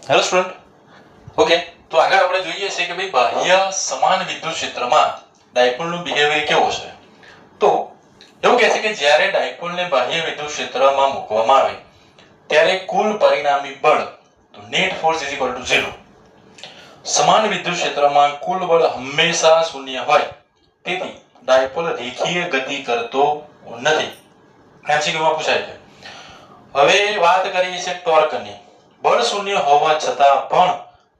Hello student, okay. તો આગળ આપણે જોઈએ છે કે ભાઈ બાહ્ય સમાન વિદ્યુત ક્ષેત્રમાં ડાયપોલનું બિહેવિયર કેવો છે. તો એવું કહે છે કે જ્યારે ડાયપોલને બાહ્ય વિદ્યુત ક્ષેત્રમાં મૂકવામાં આવે ત્યારે કુલ પરિણામી બળ તો net force is equal to 0. સમાન વિદ્યુત ક્ષેત્રમાં કુલ બળ હંમેશા શૂન્ય હોય, તેથી ડાયપોલ રેખીય ગતિ કરતો નથી. એમસીક્યુમાં પૂછાય છે. હવે વાત કરીએ છીએ ટોર્કની. બળ શૂન્ય હોવા છતાં પણ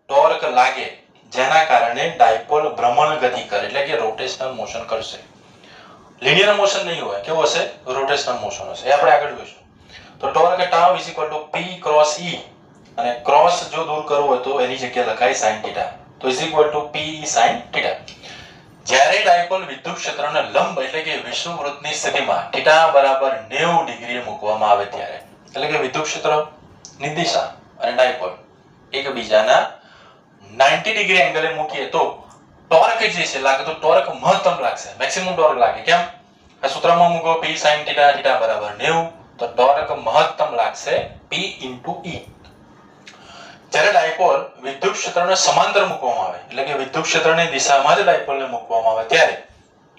ટોર્ક લાગે, જેના કારણે ડાયપોલ ભ્રમણ ગતિ કરે એટલે કે રોટેશનલ મોશન કરશે. લિનિયર મોશન નહીં હોય, કેવું હશે? રોટેશનલ મોશન હશે. એ આપણે આગળ જોઈશું. તો torque tau is equal to p cross e, અને ક્રોસ જો દૂર કરવું હોય તો એની જગ્યાએ લખાય sin θ. તો is equal to p sin θ. જ્યારે ડાયપોલ વિદ્યુત ક્ષેત્રને લંબ એટલે કે વિષુવવૃત્તની સ્થિતિમાં θ બરાબર 90 ડિગ્રીએ મૂકવામાં આવે ત્યારે, એટલે કે વિદ્યુત ક્ષેત્રની દિશા અને ડાયપોલ એકબીજાના 90 ડિગ્રી એંગલે મૂકીએ તો ટોર્ક જે છે લાગે તો ટોર્ક મહત્તમ લાગશે, મેક્સિમમ ટોર્ક લાગે. કેમ? આ સૂત્રમાં મૂકો p sin θ, θ બરાબર 90, તો ટોર્ક મહત્તમ લાગશે p * e. જ્યારે ડાયપોલ વિદ્યુત ક્ષેત્રને સમાંતર મૂકવામાં આવે એટલે કે વિદ્યુત ક્ષેત્રની દિશામાં જ ડાયપોલને મૂકવામાં આવે ત્યારે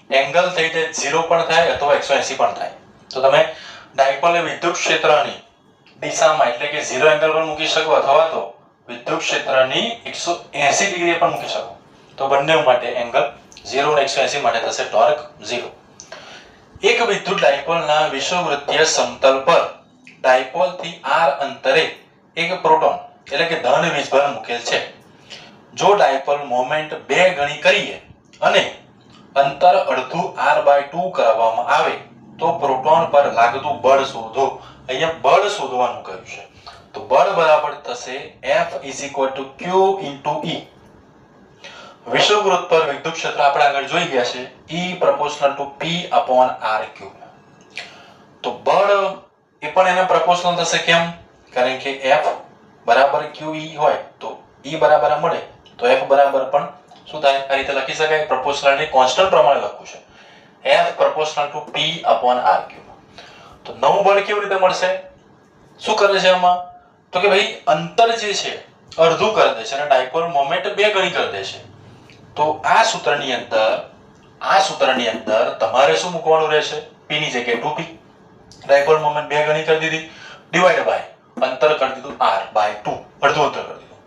એંગલ થઈ જાય 0 પણ થાય અથવા 180 પણ થાય. તો તમે ડાયપોલને વિદ્યુત ક્ષેત્રની દિશામાં એટલે કે 0 એંગલ પર મૂકી શકો અથવા તો વિદ્યુત ક્ષેત્રની 180 ડિગ્રી પર મૂકી શકો. તો બંને માટે એંગલ 0 અને 180 માટે થશે ટોર્ક 0. એક વિદ્યુત ડાયપોલના વિષુવવૃત્તીય સમતલ પર ડાયપોલથી r અંતરે એક પ્રોટોન એટલે કે ધન વીજભાર મૂકેલ છે. જો ડાયપોલ મોમેન્ટ 2 ગણી કરીએ અને અંતર અડધું r/2 કરવામાં આવે તો પ્રોટોન પર લાગતું બળ શોધો. અહીંયા બળ શોધવાનું કહ્યું છે. તો બળ બરાબર થશે F = Q * E. વિષુવવૃત્ત પર વિદ્યુત ક્ષેત્ર આપણે આગળ જોઈ ગયા છે, E = P/r³. તો બળ એ પણ એને પ્રપોર્શનલ થશે. કેમ? કારણ કે F બરાબર QE હોય તો E બરાબર મળે, તો F બરાબર પણ શું થાય? આ રીતે લખી શકાય. પ્રપોર્શનાલિટી કોન્સ્ટન્ટ પ્રમાણે લખવું છે. F = P/r³. તો નવું બળ કેવી રીતે મળશે? શું કરે છે આમાં? તો કે ભાઈ અંતર જે છે અડધું કરી દે છે અને ડાયપોલ મોમેન્ટ 2 ગણી કરી દે છે. તો આ સૂત્રની અંદર તમારે શું મૂકવાનું રહેશે? p ની જગ્યાએ 2p. ડાયપોલ મોમેન્ટ 2 ગણી કરી દીધી, ડિવાઇડ બાય અંતર કરી દીધું r/2, અડધું અંતર કરી દીધું.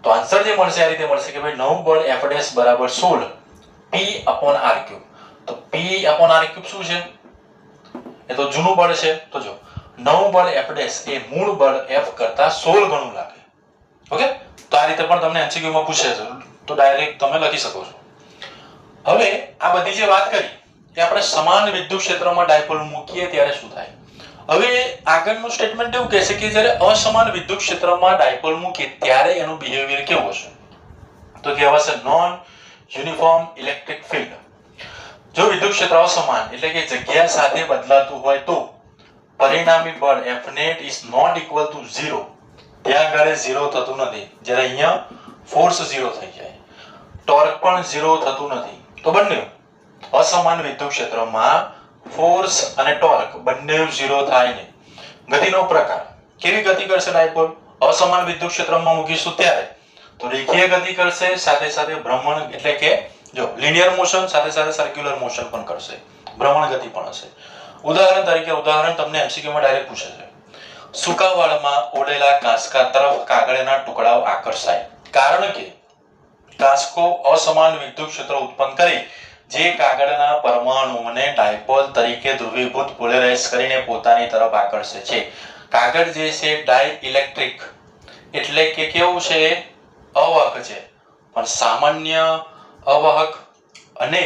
તો આન્સર જે મળશે આ રીતે મળશે કે ભાઈ નવું બળ F' બરાબર 16 p/r³. તો p/r³ શું છે? એ તો જૂનું બળ છે. તો જો નવું બળ F' એ મૂળ બળ F કરતા 16 ગણું લાગે. ઓકે, તો આ રીતે પણ તમને MCQ માં પૂછે છે, તો ડાયરેક્ટ તમે લખી શકો છો. હવે આ બધી જે વાત કરી એ આપણે સમાન વિદ્યુત ક્ષેત્રમાં ડાયપોલ મૂકીએ ત્યારે શું થાય. હવે આગળનું સ્ટેટમેન્ટ એવું કહે છે કે જ્યારે અસમાન વિદ્યુત ક્ષેત્રમાં ડાયપોલ મૂકીએ ત્યારે એનું બિહેવિયર કેવું હશે. તો કહેવાશે નોન યુનિફોર્મ ઇલેક્ટ્રિક ફિલ્ડ. જો વિદ્યુત ક્ષેત્ર અસમાન એટલે કે જગ્યા સાથે બદલાતું હોય તો પરિણામી બળ Fnet is not equal to 0. ત્યાં આગળ 0 થતું નથી. જ્યારે અહીંયા ફોર્સ 0 થઈ જાય, ટોર્ક પણ 0 થતું નથી. તો બંને અસમાન વિદ્યુત ક્ષેત્રમાં ફોર્સ અને ટોર્ક બંને 0 થાય નહીં. ગતિનો પ્રકાર કેવી ગતિ કરશે ડાયપોલ? અસમાન વિદ્યુત ક્ષેત્રમાં મૂકીશું ત્યારે તો રેખીય ગતિ કરશે, સાથે સાથે ભ્રમણ એટલે કે જો લિનિયર મોશન સાથે સાથે સર્ક્યુલર મોશન પણ કરશે, ભ્રમણ ગતિ પણ હશે. ઉદાહરણ તમને MCQ માં ડાયરેક્ટ પૂછે છે. સૂકા વાળમાં ઓળેલા કાંસકા તરફ કાગળના ટુકડાઓ આકર્ષાય, કારણ કે કાંસકો અસમાન વિદ્યુત ક્ષેત્ર ઉત્પન્ન કરી જે કાગળના પરમાણુઓને ડાયપોલ તરીકે ધ્રુવીભૂત પોલેરાઇઝ કરીને પોતાની તરફ આકર્ષે છે. કાગળ જે છે ડાઇઇલેક્ટ્રિક એટલે કે કેવું છે? અવાહક છે. પણ સામાન્ય અવાહક અને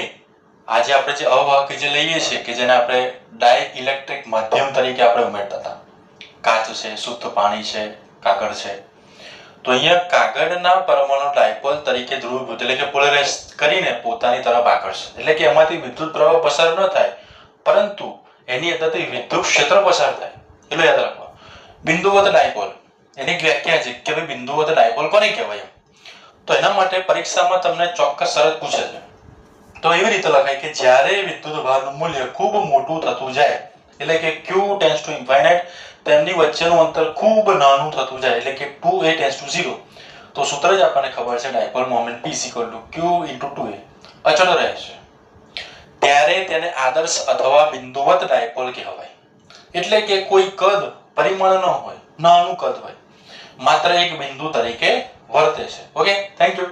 આજે આપણે જે અવાહક જે લઈએ છીએ કે જેને આપણે ડાઇઇલેક્ટ્રિક માધ્યમ તરીકે આપણે ઉમેરતા હતા, કાચ છે, શુદ્ધ પાણી છે, કાગળ છે. તો અહીંયા કાગળના પરમાણુ ડાયપોલ તરીકે ધ્રુવીભૂત એટલે કે પોલેરાઇઝ કરીને પોતાની તરફ આકર્ષે, એટલે કે એમાંથી વિદ્યુત પ્રવાહ પસાર ન થાય પરંતુ એની અંદરથી વિદ્યુત ક્ષેત્ર પસાર થાય. એટલે યાદ રાખો બિંદુવત ડાયપોલ એની વ્યાખ્યા છે કે ભાઈ બિંદુવત ડાયપોલ કોને કહેવાય. તો એના માટે પરીક્ષામાં તમને ચોક્કસ શરત પૂછે છે. તો એવી રીતે લખાય કે જ્યારે વિદ્યુત ભારનું મૂલ્ય ખૂબ મોટું થતું જાય એટલે કે Q ટેન્ડ્સ ટુ ઇન્ફાઇનાઇટ, તેમની વચ્ચેનું અંતર ખૂબ નાનું થતું જાય એટલે કે 2a ટેન્ડ્સ ટુ 0, તો સૂત્ર જ આપણને ખબર છે dipole moment P = Q × 2a અચળ રહે છે ત્યારે તેને આદર્શ અથવા બિંદુવત ડાયપોલ કહેવાય. એટલે કે કોઈ કદ પરિમાણ ન હોય, નાનું કદ હોય, માત્ર એક બિંદુ તરીકે વર્તે છે. Okay, thank you.